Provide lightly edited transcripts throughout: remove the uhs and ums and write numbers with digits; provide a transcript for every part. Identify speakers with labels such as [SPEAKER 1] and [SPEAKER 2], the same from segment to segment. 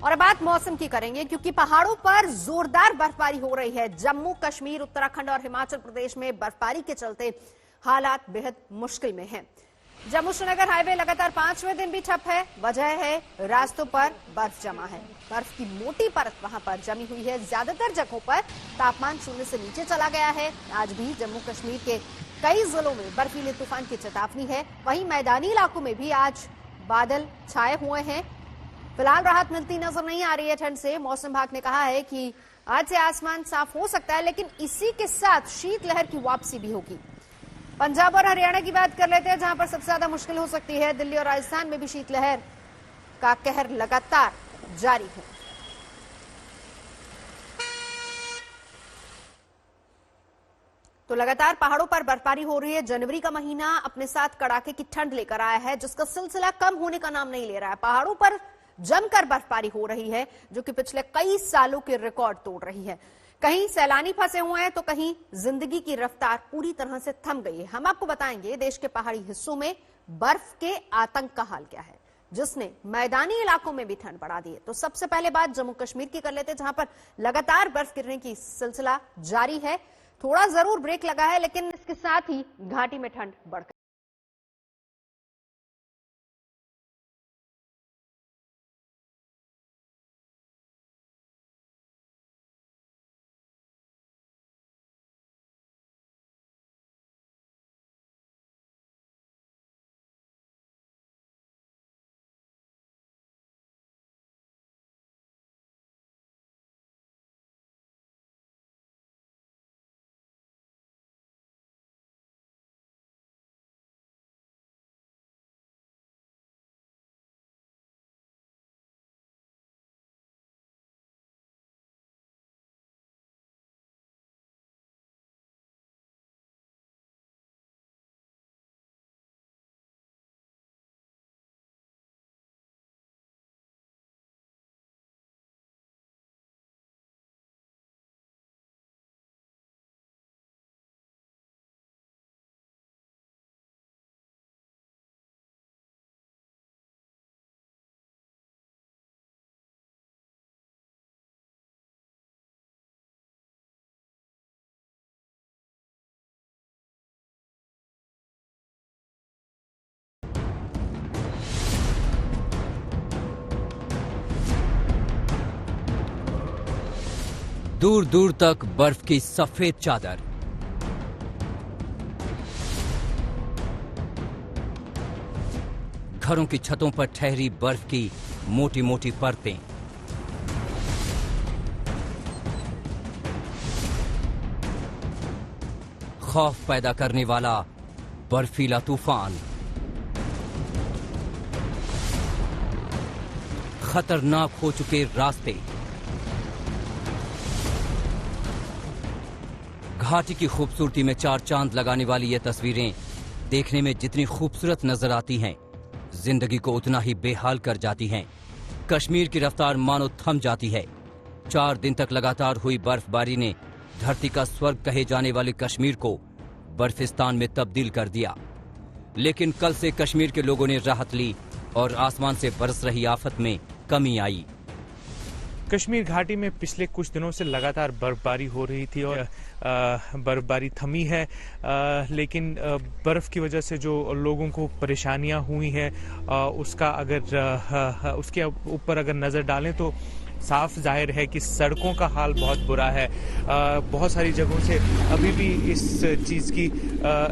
[SPEAKER 1] और अब बात मौसम की करेंगे, क्योंकि पहाड़ों पर जोरदार बर्फबारी हो रही है। जम्मू कश्मीर, उत्तराखंड और हिमाचल प्रदेश में बर्फबारी के चलते हालात बेहद मुश्किल में हैं। जम्मू श्रीनगर हाईवे लगातार 5वें दिन भी ठप है। वजह है रास्तों पर बर्फ जमा है। बर्फ की मोटी परत वहां पर जमी हुई है। ज्यादातर जगहों पर तापमान 0 से नीचे चला गया है। आज भी जम्मू कश्मीर के कई जिलों में बर्फीले तूफान की चेतावनी है। वहीं मैदानी इलाकों में भी आज बादल छाए हुए हैं। फिलहाल राहत मिलती नजर नहीं आ रही है ठंड से। मौसम विभाग ने कहा है कि आज से आसमान साफ हो सकता है, लेकिन इसी के साथ शीतलहर की वापसी भी होगी। पंजाब और हरियाणा की बात कर लेते हैं, जहां पर सबसे ज्यादा मुश्किल हो सकती है। दिल्ली और राजस्थान में भी शीतलहर का कहर लगातार जारी है। तो लगातार पहाड़ों पर बर्फबारी हो रही है। जनवरी का महीना अपने साथ कड़ाके की ठंड लेकर आया है, जिसका सिलसिला कम होने का नाम नहीं ले रहा है। पहाड़ों पर जमकर बर्फबारी हो रही है, जो कि पिछले कई सालों के रिकॉर्ड तोड़ रही है। कहीं सैलानी फंसे हुए हैं, तो कहीं जिंदगी की रफ्तार पूरी तरह से थम गई है। हम आपको बताएंगे देश के पहाड़ी हिस्सों में बर्फ के आतंक का हाल क्या है, जिसने मैदानी इलाकों में भी ठंड बढ़ा दी है। तो सबसे पहले बात जम्मू कश्मीर की कर लेते हैं, जहां पर लगातार बर्फ गिरने की सिलसिला जारी है। थोड़ा जरूर ब्रेक लगा है, लेकिन इसके साथ ही घाटी में ठंड बढ़ गई।
[SPEAKER 2] दूर दूर तक बर्फ की सफेद चादर। घरों की छतों पर ठहरी बर्फ की मोटी मोटी परतें। खौफ पैदा करने वाला बर्फीला तूफान। खतरनाक हो चुके रास्ते। घाटी की खूबसूरती में चार चांद लगाने वाली ये तस्वीरें देखने में जितनी खूबसूरत नजर आती हैं, जिंदगी को उतना ही बेहाल कर जाती हैं। कश्मीर की रफ्तार मानो थम जाती है। 4 दिन तक लगातार हुई बर्फबारी ने धरती का स्वर्ग कहे जाने वाले कश्मीर को बर्फिस्तान में तब्दील कर दिया। लेकिन कल से कश्मीर के लोगों ने राहत ली और आसमान से बरस रही आफत में कमी आई।
[SPEAKER 3] कश्मीर घाटी में पिछले कुछ दिनों से लगातार बर्फबारी हो रही थी और बर्फबारी थमी है, लेकिन बर्फ की वजह से जो लोगों को परेशानियां हुई हैं उसका अगर उसके ऊपर अगर नज़र डालें तो साफ जाहिर है कि सड़कों का हाल बहुत बुरा है। बहुत सारी जगहों से अभी भी इस चीज़ की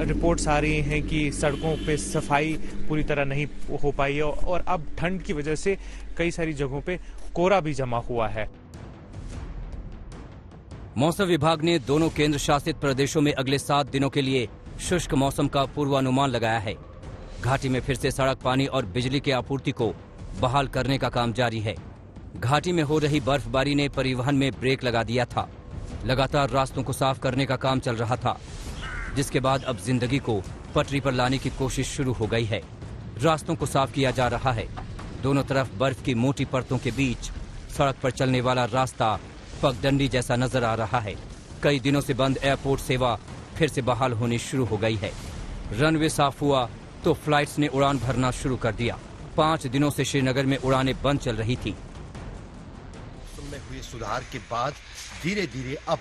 [SPEAKER 3] रिपोर्ट्स आ रही हैं कि सड़कों पे सफाई पूरी तरह नहीं हो पाई है और अब ठंड की वजह से कई सारी जगहों पे कोहरा भी जमा हुआ है।
[SPEAKER 2] मौसम विभाग ने दोनों केंद्र शासित प्रदेशों में अगले 7 दिनों के लिए शुष्क मौसम का पूर्वानुमान लगाया है। घाटी में फिर से सड़क, पानी और बिजली की आपूर्ति को बहाल करने का काम जारी है। घाटी में हो रही बर्फबारी ने परिवहन में ब्रेक लगा दिया था। लगातार रास्तों को साफ करने का काम चल रहा था, जिसके बाद अब जिंदगी को पटरी पर लाने की कोशिश शुरू हो गई है। रास्तों को साफ किया जा रहा है। दोनों तरफ बर्फ की मोटी परतों के बीच सड़क पर चलने वाला रास्ता पगडंडी जैसा नजर आ रहा है। कई दिनों से बंद एयरपोर्ट सेवा फिर से बहाल होनी शुरू हो गई है। रनवे साफ हुआ तो फ्लाइट्स ने उड़ान भरना शुरू कर दिया। 5 दिनों से श्रीनगर में उड़ानें बंद चल रही थी।
[SPEAKER 4] हुए सुधार के बाद धीरे धीरे अब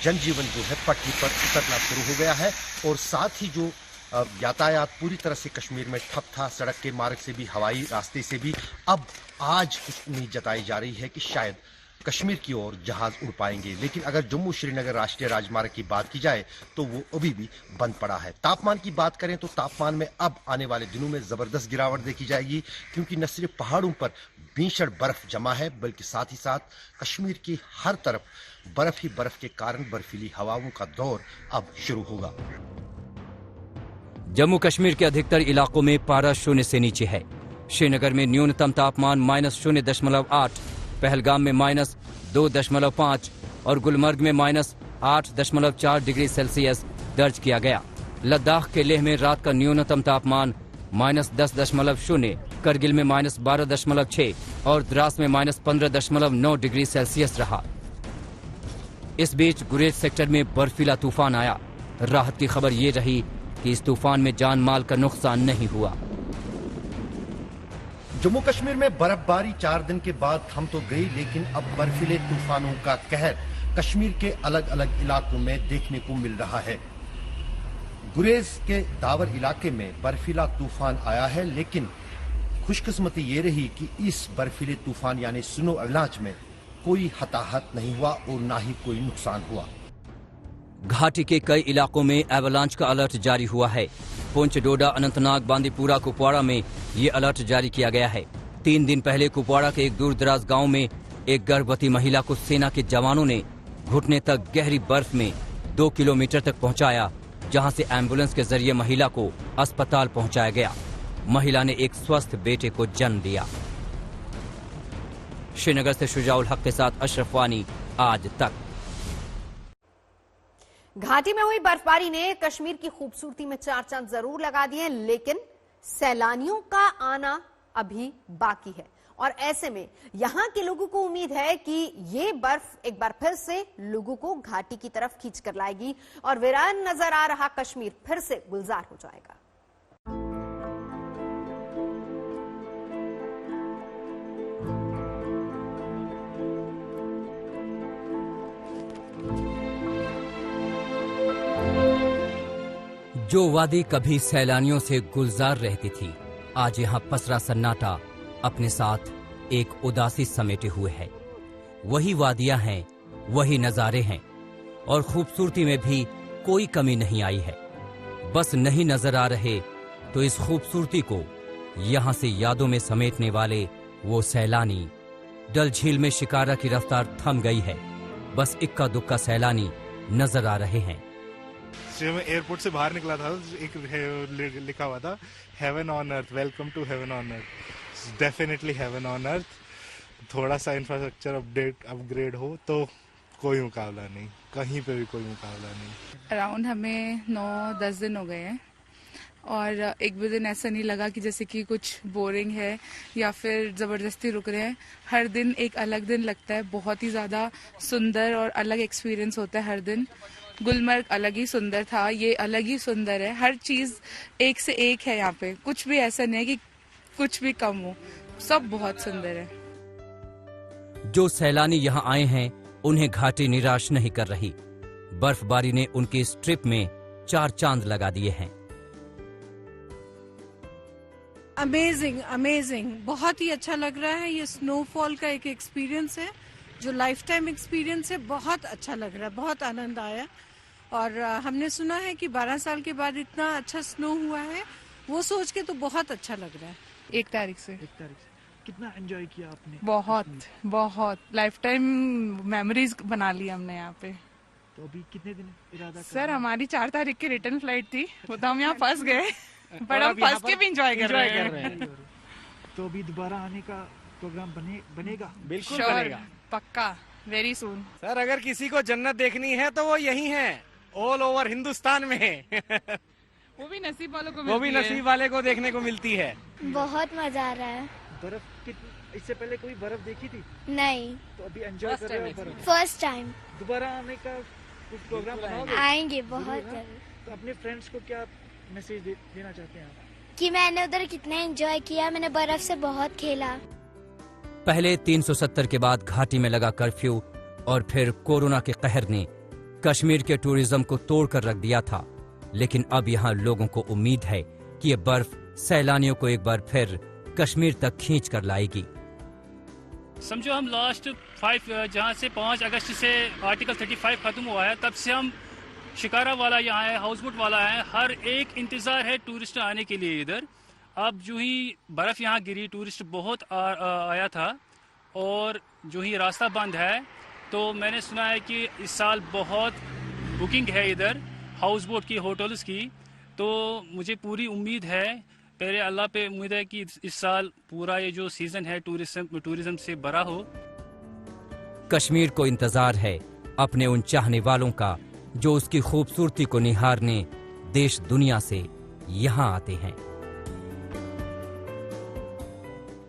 [SPEAKER 4] जनजीवन जो है पटरी पर उतरना शुरू हो गया है और साथ ही जो यातायात पूरी तरह से कश्मीर में ठप था, सड़क के मार्ग से भी, हवाई रास्ते से भी, अब आज कुछ उम्मीद जताई जा रही है कि शायद कश्मीर की ओर जहाज उड़ पाएंगे। लेकिन अगर जम्मू श्रीनगर राष्ट्रीय राजमार्ग की बात की जाए तो वो अभी भी बंद पड़ा है। तापमान की बात करें तो तापमान में अब आने वाले दिनों में जबरदस्त गिरावट देखी जाएगी, क्योंकि न सिर्फ पहाड़ों पर भीषण बर्फ जमा है बल्कि साथ ही साथ कश्मीर की हर तरफ बर्फ ही बर्फ के कारण बर्फीली हवाओं का दौर अब शुरू होगा।
[SPEAKER 2] जम्मू कश्मीर के अधिकतर इलाकों में पारा 0 से नीचे है। श्रीनगर में न्यूनतम तापमान -0.8, पहलगाम में -2.5 और गुलमर्ग में -8.4 डिग्री सेल्सियस दर्ज किया गया। लद्दाख के लेह में रात का न्यूनतम तापमान -10.0, करगिल में -12.6 और द्रास में -15.9 डिग्री सेल्सियस रहा। इस बीच गुरेज सेक्टर में बर्फीला तूफान आया। राहत की खबर ये रही कि इस तूफान में जान माल का नुकसान नहीं हुआ।
[SPEAKER 4] जम्मू कश्मीर में बर्फबारी 4 दिन के बाद थम तो गई, लेकिन अब बर्फीले तूफानों का कहर कश्मीर के अलग अलग इलाकों में देखने को मिल रहा है। गुरेज के दावर इलाके में बर्फीला तूफान आया है, लेकिन खुशकिस्मती ये रही कि इस बर्फीले तूफान यानी स्नो अवलांच में कोई हताहत नहीं हुआ और ना ही कोई नुकसान हुआ।
[SPEAKER 2] घाटी के कई इलाकों में एवलांच का अलर्ट जारी हुआ है। पुंछ, डोडा, अनंतनाग, बांदीपुरा, कुपवाड़ा में ये अलर्ट जारी किया गया है। 3 दिन पहले कुपवाड़ा के एक दूरदराज गांव में एक गर्भवती महिला को सेना के जवानों ने घुटने तक गहरी बर्फ में 2 किलोमीटर तक पहुंचाया, जहां से एम्बुलेंस के जरिए महिला को अस्पताल पहुंचाया गया। महिला ने एक स्वस्थ बेटे को जन्म दिया। श्रीनगर से शुजाउल हक के साथ अशरफ वानी, आज तक।
[SPEAKER 1] घाटी में हुई बर्फबारी ने कश्मीर की खूबसूरती में 4 चांद जरूर लगा दिए, लेकिन सैलानियों का आना अभी बाकी है और ऐसे में यहां के लोगों को उम्मीद है कि ये बर्फ एक बार फिर से लोगों को घाटी की तरफ खींच कर लाएगी और वीरान नजर आ रहा कश्मीर फिर से गुलजार हो जाएगा।
[SPEAKER 2] जो वादी कभी सैलानियों से गुलजार रहती थी, आज यहाँ पसरा सन्नाटा अपने साथ एक उदासी समेटे हुए है। वही वादियां हैं, वही नजारे हैं और खूबसूरती में भी कोई कमी नहीं आई है। बस नहीं नजर आ रहे तो इस खूबसूरती को यहाँ से यादों में समेटने वाले वो सैलानी। डल झील में शिकारा की रफ्तार थम गई है, बस इक्का दुक्का सैलानी नजर आ रहे हैं।
[SPEAKER 5] जब मैं एयरपोर्ट से बाहर निकला था, एक लिखा हुआ था heaven on earth, welcome to heaven on earth. Definitely heaven on earth. थोड़ा सा इंफ्रास्ट्रक्चर अपग्रेड हो तो कोई मुकाबला नहीं, कहीं पे भी कोई मुकाबला नहीं।
[SPEAKER 6] अराउंड हमें 9-10 दिन हो गए हैं और एक भी दिन ऐसा नहीं लगा कि जैसे कि कुछ बोरिंग है या फिर ज़बरदस्ती रुक रहे हैं। हर दिन एक अलग दिन लगता है, बहुत ही ज़्यादा सुंदर और अलग एक्सपीरियंस होता है हर दिन। गुलमर्ग अलग ही सुंदर था, ये अलग ही सुंदर है। हर चीज़ एक से एक है यहाँ पे, कुछ भी ऐसा नहीं है कि कुछ भी कम हो, सब बहुत सुंदर है।
[SPEAKER 2] जो सैलानी यहाँ आए हैं उन्हें घाटी निराश नहीं कर रही। बर्फबारी ने उनकी इस ट्रिप में 4 चांद लगा दिए हैं।
[SPEAKER 7] अमेजिंग, बहुत ही अच्छा लग रहा है। ये स्नोफॉल का एक एक्सपीरियंस है जो लाइफ टाइम एक्सपीरियंस है। बहुत अच्छा लग रहा है, बहुत आनंद आया। और हमने सुना है कि 12 साल के बाद इतना अच्छा स्नो हुआ है, वो सोच के तो बहुत अच्छा लग रहा है।
[SPEAKER 6] 1 तारीख से
[SPEAKER 8] कितना एंजॉय किया आपने?
[SPEAKER 6] बहुत लाइफ टाइम मेमोरीज बना ली हमने यहाँ पे।
[SPEAKER 8] तो अभी कितने दिन इरादा?
[SPEAKER 6] सर हमारी 4 तारीख की रिटर्न फ्लाइट थी, वो तो हम यहाँ फंस गए, बट हम फंस के भी इंजॉय कर रहे हैं।
[SPEAKER 8] तो अभी दोबारा आने का प्रोग्राम बनेगा?
[SPEAKER 9] बिल्कुल बनेगा,
[SPEAKER 6] पक्का, वेरी सून।
[SPEAKER 9] सर अगर किसी को जन्नत देखनी है तो वो यही है, ऑल ओवर हिंदुस्तान में है।
[SPEAKER 6] वो भी नसीब वालों को,
[SPEAKER 9] वो भी नसीब वाले को देखने को मिलती है।
[SPEAKER 10] बहुत मजा आ रहा है।
[SPEAKER 8] बर्फ इससे पहले कोई बर्फ देखी थी?
[SPEAKER 10] नहीं।
[SPEAKER 8] तो अभी एंजॉय कर रहे हो?
[SPEAKER 10] First time.
[SPEAKER 8] दोबारा आने का कुछ प्रोग्राम बनाओगे?
[SPEAKER 10] आएंगे बहुत जरूर।
[SPEAKER 8] तो अपने फ्रेंड्स को क्या मैसेज देना चाहते हैं आप?
[SPEAKER 10] कि मैंने उधर कितना एंजॉय किया, मैंने बर्फ से बहुत खेला।
[SPEAKER 2] पहले 370 के बाद घाटी में लगा कर्फ्यू और फिर कोरोना के कहर ने कश्मीर के टूरिज्म को तोड़कर रख दिया था, लेकिन अब यहाँ लोगों को उम्मीद है कि ये बर्फ सैलानियों को एक बार फिर कश्मीर तक खींच कर लाएगी।
[SPEAKER 11] समझो हम लास्ट 5 जहाँ से 5 अगस्त से आर्टिकल 35 खत्म हुआ है, तब से हम शिकारा वाला यहाँ है, हाउस बोट वाला है, हर एक इंतजार है टूरिस्ट आने के लिए इधर। अब जो ही बर्फ यहाँ गिरी, टूरिस्ट बहुत आया था और जो ही रास्ता बंद है, तो मैंने सुना है कि इस साल बहुत बुकिंग है इधर हाउस बोट की, होटल्स की। तो मुझे पूरी उम्मीद है, पहले अल्लाह पे उम्मीद है कि इस साल पूरा ये जो सीजन है टूरिज्म से भरा हो।
[SPEAKER 2] कश्मीर को इंतजार है अपने उन चाहने वालों का जो उसकी खूबसूरती को निहारने देश दुनिया से यहाँ आते हैं।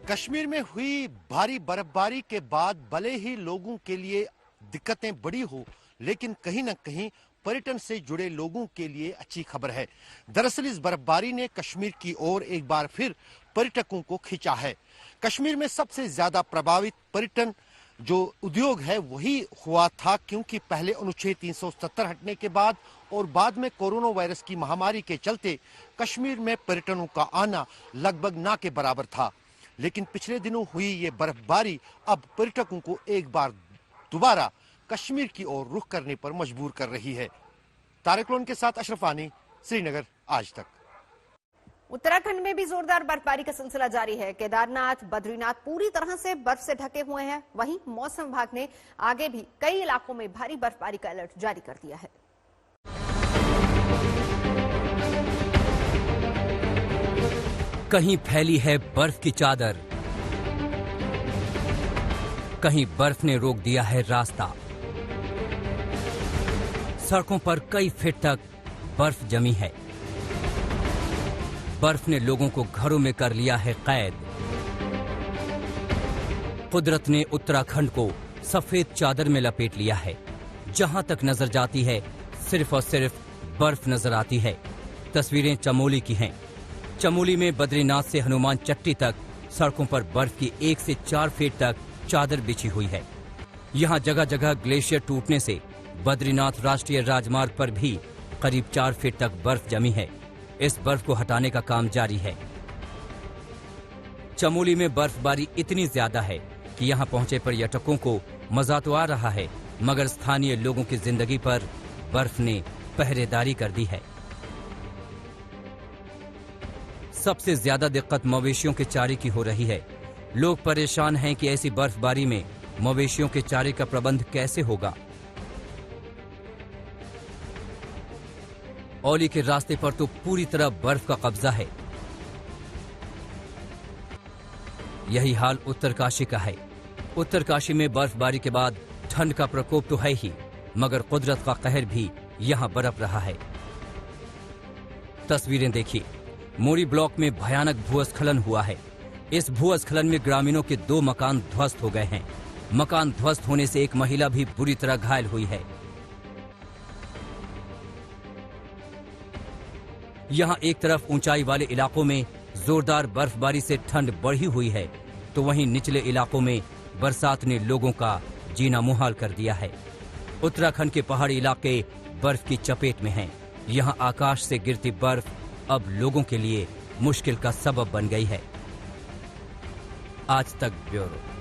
[SPEAKER 4] कश्मीर में हुई भारी बर्फबारी के बाद भले ही लोगों के लिए दिक्कतें बड़ी हो, लेकिन कहीं न कहीं पर्यटन से जुड़े लोगों के लिए अच्छी खबर है। दरअसल इस बर्फबारी ने कश्मीर की ओर एक बार फिर पर्यटकों को खींचा है। कश्मीर में सबसे ज्यादा प्रभावित पर्यटन जो उद्योग है वही हुआ था, क्योंकि पहले अनुच्छेद 370 हटने के बाद और बाद में कोरोना वायरस की महामारी के चलते कश्मीर में पर्यटकों का आना लगभग ना के बराबर था। लेकिन पिछले दिनों हुई ये बर्फबारी अब पर्यटकों को एक बार दोबारा कश्मीर की ओर रुख करने पर मजबूर कर रही है। तारिक लोन के साथ अशरफ आनी, श्रीनगर, आज तक।
[SPEAKER 1] उत्तराखंड में भी जोरदार बर्फबारी का सिलसिला जारी है। केदारनाथ, बद्रीनाथ पूरी तरह से बर्फ से ढके हुए हैं। वहीं मौसम विभाग ने आगे भी कई इलाकों में भारी बर्फबारी का अलर्ट जारी कर दिया है।
[SPEAKER 2] कहीं फैली है बर्फ की चादर, कहीं बर्फ ने रोक दिया है रास्ता। सड़कों पर कई फीट तक बर्फ जमी है। बर्फ ने लोगों को घरों में कर लिया है कैद। कुदरत ने उत्तराखंड को सफेद चादर में लपेट लिया है। जहां तक नजर जाती है सिर्फ और सिर्फ बर्फ नजर आती है। तस्वीरें चमोली की हैं। चमोली में बद्रीनाथ से हनुमान चट्टी तक सड़कों पर बर्फ की 1 से 4 फीट तक चादर बिछी हुई है। यहाँ जगह जगह ग्लेशियर टूटने से बद्रीनाथ राष्ट्रीय राजमार्ग पर भी करीब 4 फीट तक बर्फ जमी है। इस बर्फ को हटाने का काम जारी है। चमोली में बर्फबारी इतनी ज्यादा है कि यहाँ पहुंचे पर्यटकों को मजा तो आ रहा है, मगर स्थानीय लोगों की जिंदगी पर बर्फ ने पहरेदारी कर दी है। सबसे ज्यादा दिक्कत मवेशियों के चारे की हो रही है। लोग परेशान हैं कि ऐसी बर्फबारी में मवेशियों के चारे का प्रबंध कैसे होगा। औली के रास्ते पर तो पूरी तरह बर्फ का कब्जा है। यही हाल उत्तरकाशी का है। उत्तरकाशी में बर्फबारी के बाद ठंड का प्रकोप तो है ही, मगर कुदरत का कहर भी यहां बरप रहा है। तस्वीरें देखिए। मोरी ब्लॉक में भयानक भूस्खलन हुआ है। इस भूस्खलन में ग्रामीणों के 2 मकान ध्वस्त हो गए हैं। मकान ध्वस्त होने से एक महिला भी बुरी तरह घायल हुई है। यहाँ एक तरफ ऊंचाई वाले इलाकों में जोरदार बर्फबारी से ठंड बढ़ी हुई है, तो वहीं निचले इलाकों में बरसात ने लोगों का जीना मुहाल कर दिया है। उत्तराखंड के पहाड़ी इलाके बर्फ की चपेट में हैं। यहाँ आकाश से गिरती बर्फ अब लोगों के लिए मुश्किल का सबब बन गई है। आज तक ब्यूरो।